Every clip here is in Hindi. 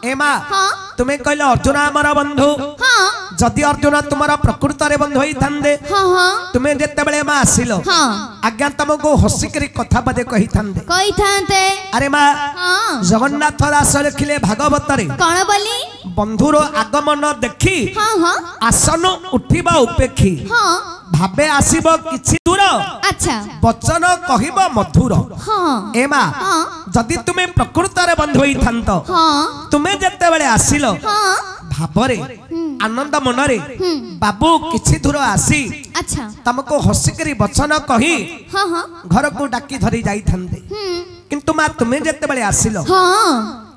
ए माँ तुम्हें कहले अर्जुन आमर बंधु जदि अर्जुन तुम प्रकृत बंधु ही थांदे तुम्हें जिते बड़े माँ आसिल आज्ञा तुमको हसिकी कथा पदे कही थांदे अरे माँ जगन्नाथ दास लिखिले भागवत कौन बोली बंधुर आगमन देखी आसन उठिबा उपेक्षी भाबे आसीब किछि दूर अच्छा वचन कहिब मधुर ए माँ जदि तुम्हें प्रकृत बंधु ही थांत तुम्हें जिते बड़े आसिल भावरे आनंद मनरे बाबू किछि दूर आसी अच्छा तुमको हसिकी वचन कही घर को डाकी धरी जाई थांदे किंतु माँ तुम्हें जिते बड़े आसिल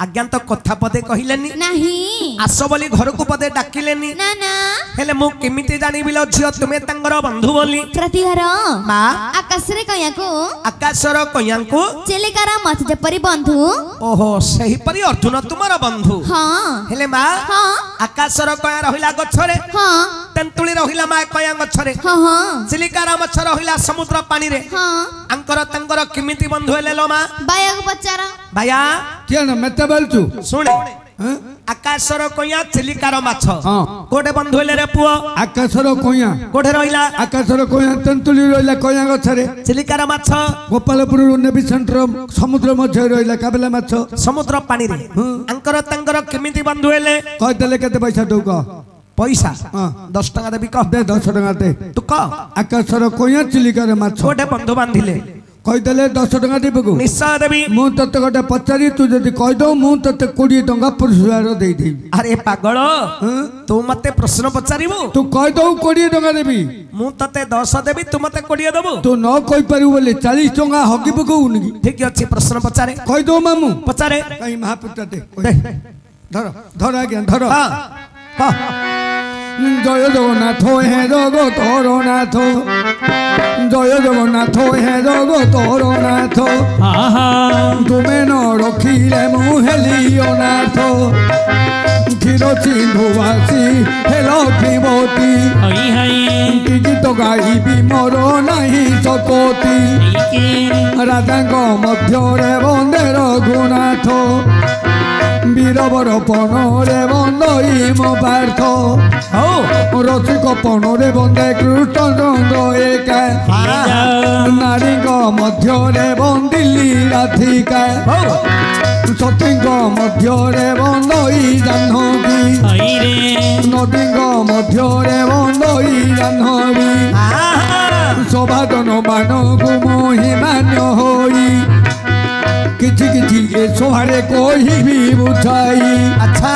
आज्ञा तो कथा पदे कहलेनी नहीं आस बोली घर को पदे डाकिलेनी ना ना हेले मु केमिति जानि बिलो झियो तुमे तंगर बंधु बोली प्रतिहर मां आकाशरे कयाको चिलिकार मत जेपरि बंधु ओहो सही परि अर्जुन तुमर बंधु हां हेले मां आकाशर कया रहिला गछरे हां तेंतुली रहिला मां कया गछरे हां हां चिलिकार मछ रहिला समुद्र पानी रे हां अंकर तंगर केमिति बंधु हेले लो मां बाया को पचारा बाया केन मते बोलछु सुने आकाशर कया चिलिकार माछ कोठे बंधु हेले रे पुओ आकाशर कया कोठे रहिला आकाशर कया तेंतुली रहिला कया गछरे चिलिकार माछ गोपालपुर नेवी सेंटर समुद्र मध्य रहिला काबेला माछ समुद्र पानी रे अंकर तंगर केमिति बंधु हेले कह देले केते पैसा दउ क पैसा 10 टका देबी कह दे 10 टका दे तू कह आकाशर कया चिलिकार माछ कोठे बंधु बांधिले कहीदेले 10 टका देबू निश्चय देवी मु तते गोटे पचारि तू जदि कह दो मु तते 20 टका पुरस्कार देई देबी अरे पागल तू मते प्रश्न पचारिबो तू कह दो 20 टका देबी मु तते 10 देबी तू मते 20 देबो तू न कहि परिबो बोले 40 टका हकी पकोउनी ठीक अछि प्रश्न पचारे कह दो मामू पचारे कहीं महापुत्र दे धर धर आज्ञा धर हां हां जय जगन्नाथ हे जगतोर नाथ जय जगन्नाथ हे जगतोर नाथ तुमे न रखिले मु हेलियो नाथ क्षीर सिंधुवासी हे लक्ष्मीवती कि गीत गाइबी मोर नहीं सकती राजांक मध्य बंदे रघुनाथ वीरवर पणरे बंदई मो पार्थ रसिक पणरे बंदे कृष्ण चंद्र एक नारी मध्य बंदिली राधिका सती मध्य बंदई जाह्नवी नदी मध्य बंदई जाह्नवी सभाजन मानक महिमान्य होई किछि किछि ए सोहारे कोई भी बुझाई अच्छा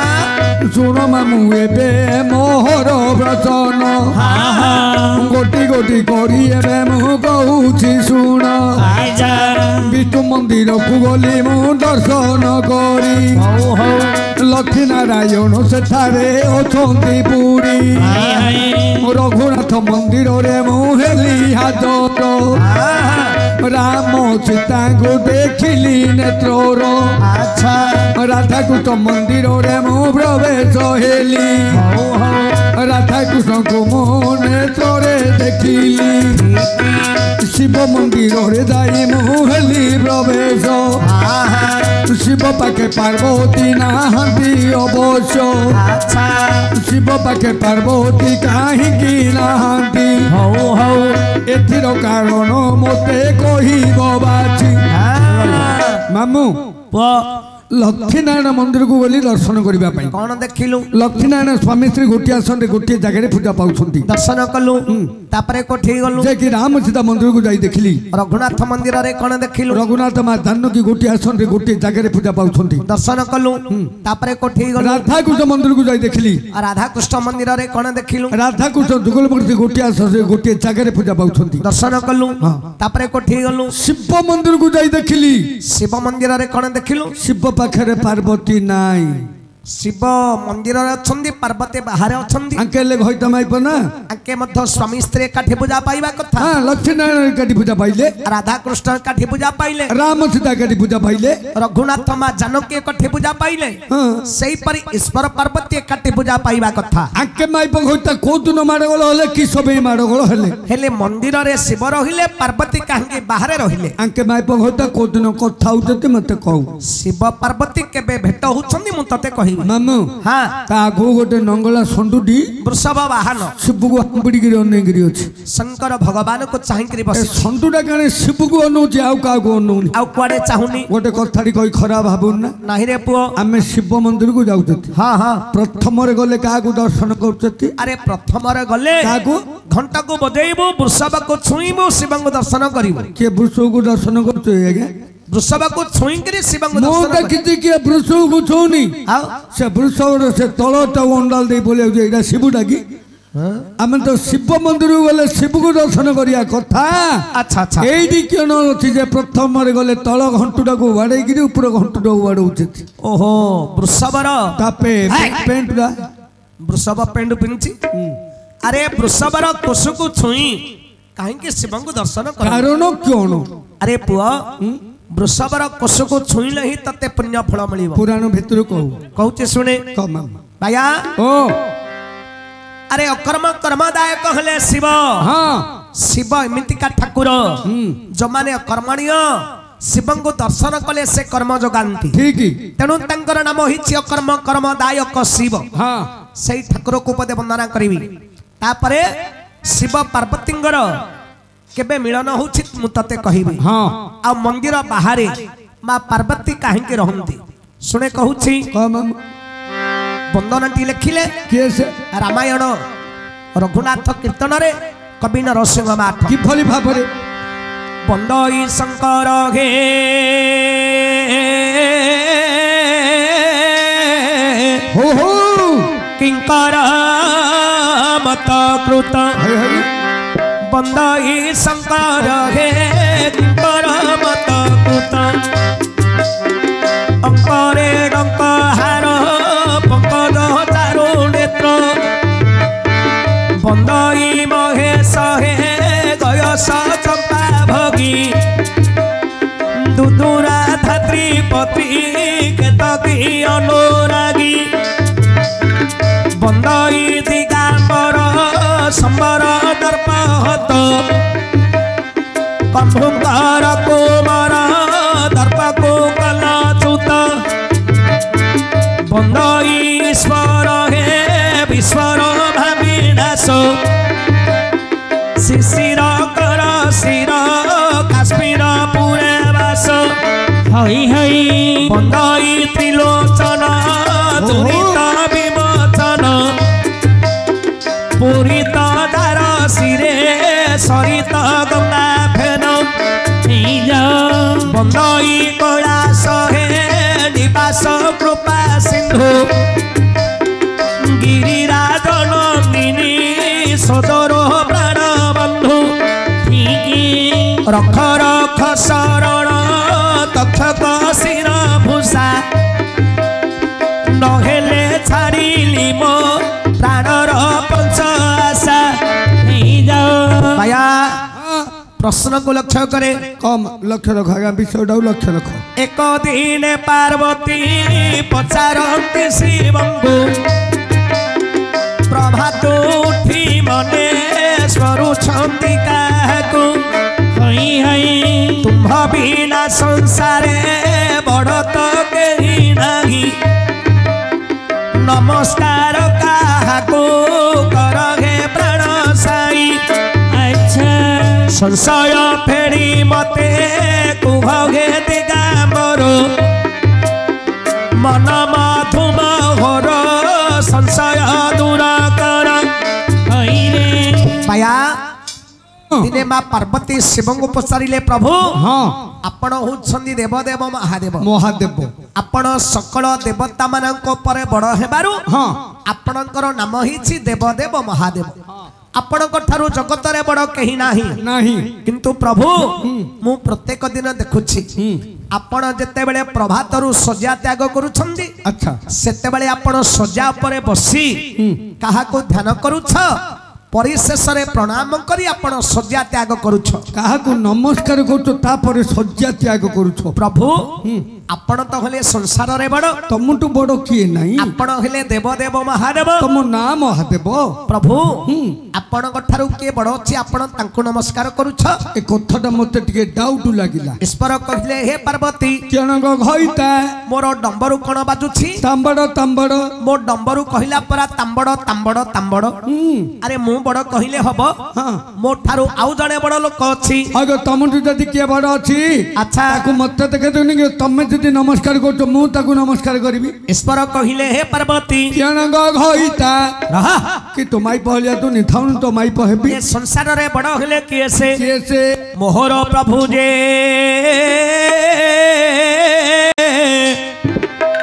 सुन मामू एबे मोहर वचन गोटी गोटी करी एबे मु कहूछि सुन विष्णु मंदिर को गली मु दर्शन करी लक्ष्मी नारायण सेठारे अछंती पुरी रघुनाथ मंदिर रे मु हेली हाजर राम सीता को देखिली नेत्रोर अच्छा राधाकृष्ण मंदिर रे मु प्रवेश हेली राधाकृष्ण को मो नेत्रे देखिली शिव मंदिर रे जाई मु हेली प्रवेश शिव पाखे पार्वती नाहंती अवश्य शिव पाखे पार्वती कहीं नाहंती एथिर कारण मते कहिब बाची मामू लक्ष्मीनारायण मंदिर को गली दर्शन करने कौन देखिलु लक्ष्मीनारायण स्वामी स्त्री गोटे आसन गोटे जगह पूजा पाउछंती दर्शन कलु तापरे कोठी गलु जे कि राम सीता मंदिर को जाई देखली रघुनाथ मंदिर रे कोन देखिलु रघुनाथ मां जानकी गोटे आसन रे गोटे जगह पूजा पाउछंती दर्शन कलु तापरे कोठी गलु राधा कृष्ण मंदिर को जाई देखली राधा कृष्ण मंदिर रे कोन देखिलु राधा कृष्ण जुगल मूर्ति गोटे आसन रे गोटे जगह पूजा पाउछंती दर्शन कलु तापरे कोठी गलु शिव मंदिर को जाई देखली शिव मंदिर रे कोन देखिलु शिव पाखरे पार्वती नाई शिव मंदिर अछंदी पार्वती बाहर अछंदी आंके ले होइता माइप ना आंके मध्य स्वामी स्त्री एकाठी पूजा पाइबा कथा हां लक्ष्मी नारायण एकाठी पूजा पाइले राधा कृष्ण एकाठी पूजा पाइले राम सीता एकाठी पूजा पाइले रघुनाथ मा जानकी एकाठी पूजा पाइले सेही परि ईश्वर पार्वती एकाठी पूजा पाइबा कथा आंके माइप होइता को दिन माडगोल होले कि सबे माडगोल होले हेले मंदिर रे शिव रहिले पार्वती काहे बाहर रहिले आंके माइप होइता को दिन कथा होते मते कहू शिव पार्वती केबे भेट होछंदी मु तते कहि मामू हां ता आगो गोटे नंगला संडुडी वृषभ वाहन शिव को अंबड़ी गिरी अने गिरी अछि शंकर भगवान को चाहि करी बस संडुडा काने शिव को अनुची आउ का को अनुनी आउ कुआडे चाहुनी गोटे कथाडी कहि खराब भाबुन ना नाही रे पुओ आमे शिव मंदिर को जाउछथि हां हां प्रथम रे गले का को दर्शन करछथि अरे प्रथम रे गले का को घंटा को बजेइबो वृषभ को छुईबो शिव को दर्शन करिवो के वृषभ को दर्शन करछो आगे वृषभ को छुई करी शिव को मो दर्शन देखिति के वृषभ को छुनी आउ से वृषभ से तळटा अंडाल दे बोले एटा शिवडा की आमे तो शिव मंदिर गले शिव को दर्शन करिया कथा अच्छा अच्छा एडी केन अछि जे प्रथम रे गले तळ घंटुडा को वाडे गिरी ऊपर घंटुडा को वाडउछि ओहो वृषभर तापे पेंट दा वृषभ पेंट पिनछि अरे वृषभर कोस को छुई काहे के शिव को दर्शन कर कारण क्यों अरे पुआ वृषभर कोस को छुईले ही तते पुण्य फल मिलिबो पुराण भितर कहू कहूचे सुने कम भाया ओ अरे अकर्म कर्मदायक कहले शिव हां शिव एमिति का ठाकुर जो माने कर्मणीय शिव को दर्शन कले से कर्म जोगांती ठीक तेणु तंकर नाम हिछि अकर्म कर्मदायक शिव हां सेई ठाकुर को पदे वंदना करिवि तापरे शिव पार्वतींगर केबे मिलन होछि मु तते कहिबि हां आ मंदिर बाहरे मां पार्वती काहे के रहंती सुने कहूछि कम वंदनाटी लिखिले केसे रामायण रघुनाथ कीर्तन रे कवि नरसिंह माथ कि फली भाबरे बंदई शंकर हे हो हो किंकर मत कृत हरि हरि बंदई शंकर हे किंकर मत कृत अंकरे डंक हार पंकज चारु नेत्र बंदई महेश हे गयस चंपा भगी दुदुरा धात्री पत्री केतकी अनुरागी बंदई दिगांबर संबर दर्पहत कंभुकर कुमार दर्प को कलाच्युत बंदई ईश्वर हे विश्वर भाविनाश शिशिर कर शिर काश्मीर पुरे वास हई हई बंदई त्रिलोचन दुरित विमोचन पूरित दार शिरे सरित गंगा फेन बंदई कैलास हे निवास कृपा सिंधु गिरिराज नंदिनी सदर प्राण बंधु रख रख शरण तक्षक शिर भूषा नहेले छाड़िली मो प्राणर पंच आशा भाया प्रश्न को लक्ष्य करे कम लक्ष्य रख आगा विषयटा लक्ष्य रख एक दिन पार्वती पचारती शिवंगु प्रभात उठी मने स्वरूछंती काहकु हई हई तुम बिना संसारे बड़ तो केही नाही नमस्कार काहकु कर हे प्राण साई अच्छा संशय फेरी मते कुहे दिगांबर मन मधुम होर संशय दूर कर पाया दिने मां पार्वती शिव को पचारिले प्रभु हां आपण होछंदी देवदेव महादेव महादेव आपण सकल देवता मानक परे बड़ हेबारु हां आपणकर नाम हिछि देवदेव महादेव आपणक ठारू जगत रे बड़ केही नाही नाही किंतु प्रभु मु प्रत्येक दिन देखुछि आपण जेतेबेले प्रभातरु शज्या त्याग करूछंदी अच्छा सेतेबेले आपण शज्या उपरे बसी काहाको ध्यान करूछ परिशेष रे प्रणाम करी आपण शज्या त्याग करूछ काहाको नमस्कार करूछ तापर शज्या त्याग करूछ प्रभु आपण तो हले संसार रे बड़ तमटु बड़ किए नाही आपण हले देव देव महादेव तम नाम महादेव प्रभु आपण गठारु के बड़ अछि आपण तांको नमस्कार करूछ ए कथाटा मते टिके डाउट लागिला ईश्वर कहले हे पार्वती जनक घइता मोर डंबरु कोन बाजुछि तांबड़ तांबड़ मो डंबरु कहिला परा तांबड़ तांबड़ तांबड़ अरे मु बड़ कहिले हबो मो ठारु आउ जणे बड़ लोक अछि अगर तमटु जदी के बड़ अछि अच्छा ताको मते देखे दोनी कि तमे जदी नमस्कार करतो मु ताको नमस्कार करबी ईश्वर कहिले हे पार्वती जनक घइता रहा कि तो माई पहलिया तो निथाउन तो माई पहेबी ये संसार रे बड़ हले किएसे कैसे मोहर प्रभु जे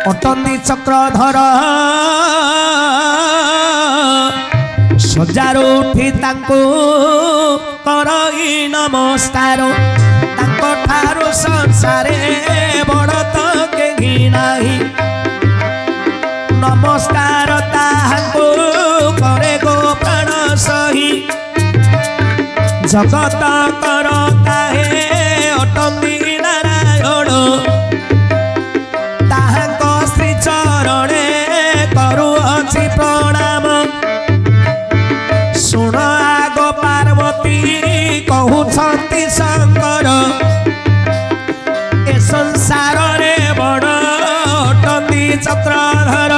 अटनी चक्रधर सजार उठी तांको करई नमस्कार तांको ठारो संसारे बड़ तो के नाही नमस्कार ताहाको करे गो प्राण सही जगत करता हे अटंदी नारायण ताहाको श्री चरणे करुअछि प्रणाम सुन आग पार्वती कहउछंती शंकर ए संसार रे बड़ अटंदी चक्रधर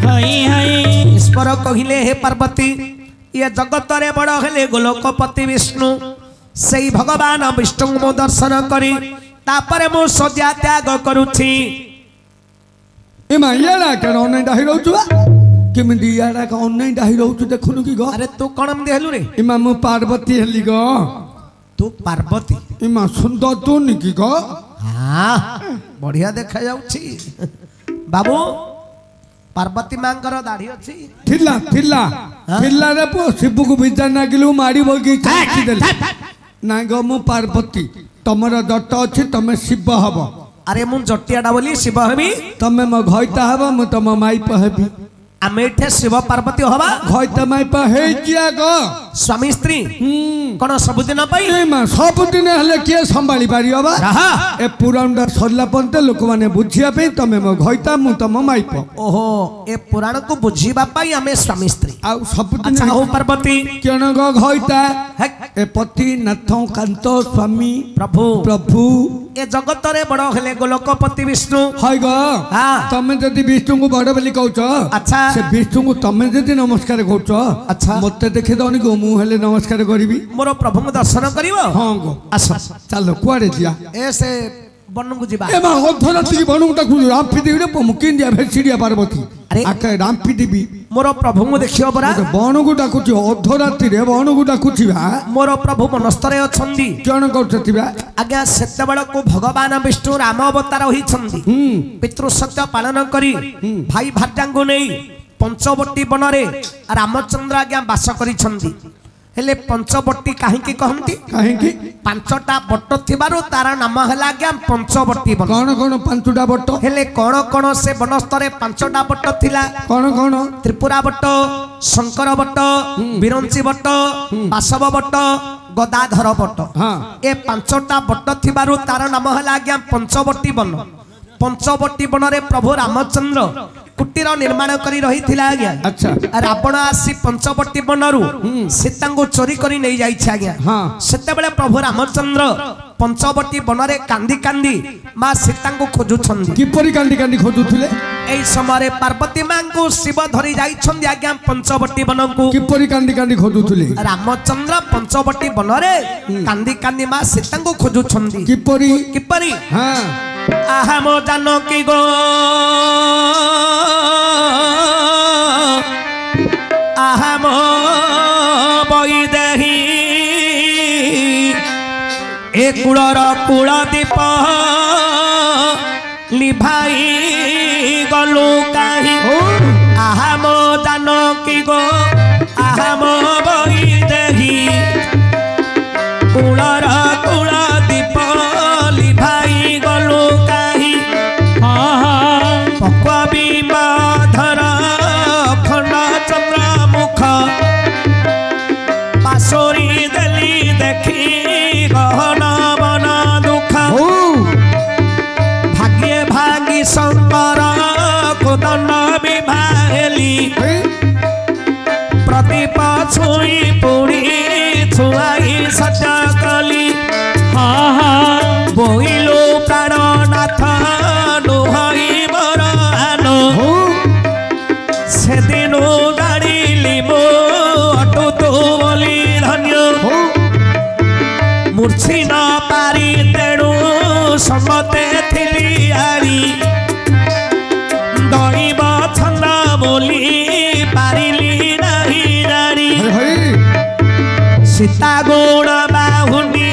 हई हई ईश्वर कहिले हे पार्वती ये जगत रे बड़ हेले गोलोकपति विष्णु सेई भगवान विष्णु मो दर्शन करी तापरे मो सज्या त्याग करूछि ए माइयाडा केन ऑनलाइन डाहि रहउछुवा केमिदी याडा का ऑनलाइन डाहि रहउछु देखुनु की गो अरे तू कोन देहलु रे इमा मु पार्वती हेली गो तू पार्वती इमा सुंदर तू निकी गो हां बढ़िया देखा जाउछि बाबू पार्वती मांकर दाढ़ी अछि थिला थिला थिला रे पो शिबु को विचार ना किलु मारी बोगी चाची देले ना गो मु पार्वती तमरा जट अछि तमे शिव हबो अरे मु जटियाडा बोली शिव हेबी तमे म घइता हबो मु तम माई पहेबी आमे एठे शिव पार्वती हवा घइता माई पहे किया गो स्वामी स्त्री कोन सब दिन पाई ए मा सब दिन हले के संभाली पारी हबा रहा ए पुराणटा सरला पंते लोक माने बुझिया पे तमे म घइता मु तम माई प ओहो ए पुराण को बुझीबा पाई आमे स्वामी स्त्री आ सब दिन अच्छा हो पार्वती केन गो घइता हे ए पति नाथ कांत स्वामी प्रभु प्रभु ए जगत रे बड़ हेले गोलोकपति विष्णु हाय गो हां तमे जदी विष्णु को बड़ बोली कहउछ अच्छा से विष्णु को तमे जदी नमस्कार कहउछ अच्छा मते देखे दनी गो मु हेले नमस्कार करबी मोर प्रभु को दर्शन करिवो हां गो आस चलो कुआरे जिया ऐसे बनू को जीवा ए मा अधरात्रि बनू टाकू रामपी देवी रे मुकिन दिया भेसिडिया पार्वती अरे आके रामपी देवी मोर प्रभु को देखियो बरा बन को डाकुची अधरात्रि रे बन को डाकुची बा मोर प्रभु मनस्तरे अछंदी जन करछती बा आज्ञा सेतेबेला को भगवान विष्णु राम अवतार होई छंदी पितृ सत्य पालन करी भाई भाटांगु नै पंचवटी बनरे रामचंद्र आज्ञा वास करी छंदी हेले पंचवटी काहे की कहंती काहे की पांचटा बट थिबारु तार नाम हला आज्ञा पंचवटी बन कौन कौन पांचटा बट हेले कोन कोन से बनस्तरे पांचटा बट थिला कौन कौन त्रिपुरा बट शंकर बट बिरंची बट बासव बट गदाधर बट हां ए पांचटा बट थिबारु तार नाम हला आज्ञा पंचवटी बन पंचवटी बनरे प्रभु रामचंद्र कुटीर निर्माण करी रही थिला आज्ञा अच्छा रावण आसी पंचवटी बनरु सीता को चोरी करी नहीं जाई छ आज्ञा हां सेते बेले प्रभु रामचंद्र पंचवटी बनरे कांदी कांदी मां सीता को खोजु छंदी किपरि कांदी कांदी खोजुथले एई समय पार्वती मां को शिव धरी जाई छंदी आज्ञा पंचवटी बन को किपरि कांदी कांदी खोजुथले रामचंद्र पंचवटी बनरे कांदी कांदी मां सीता को खोजु छंदी किपरि किपरि हां आहा मो जानकी गो आहा मो बईदेही ए कुलर कुल दीप लिभाई गलु काहि आहा मो जानकी गो आहा मो बईदेही कुलर कुल दीप लिभाई गलु प्रदीप छुई पुड़ी छुआई सजा कली बोइलो प्राणनाथ नुहई बरान से दिन गाड़ी मो अटो तो बोली धन्य मूर्छी न पारी तेणु समते थिली आरी दैव छंद बोली पारिली नहीं नारी सीता गुण बाहुनी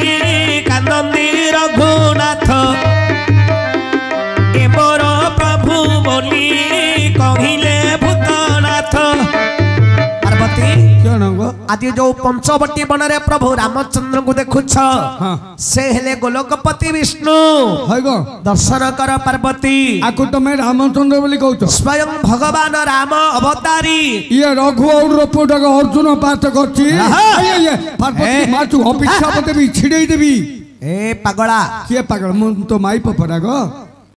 कानंदी रघुनाथ ए मोर प्रभु बोली कहिले भूतनाथ। पार्वती आदि जो पंचवटी वन रे प्रभु रामचंद्र को देखुछ से हेले गोलोकपति विष्णु दर्शन कर पार्वती आकु तमे रामचंद्र बोली कहउछ स्वयं भगवान राम अवतारी ये रघु और रपोटक अर्जुन पाठ करछि पार्वती माचु अभिशाप देबी छिड़ै देबी ए पागला के पागल मु तो माई पपरा गो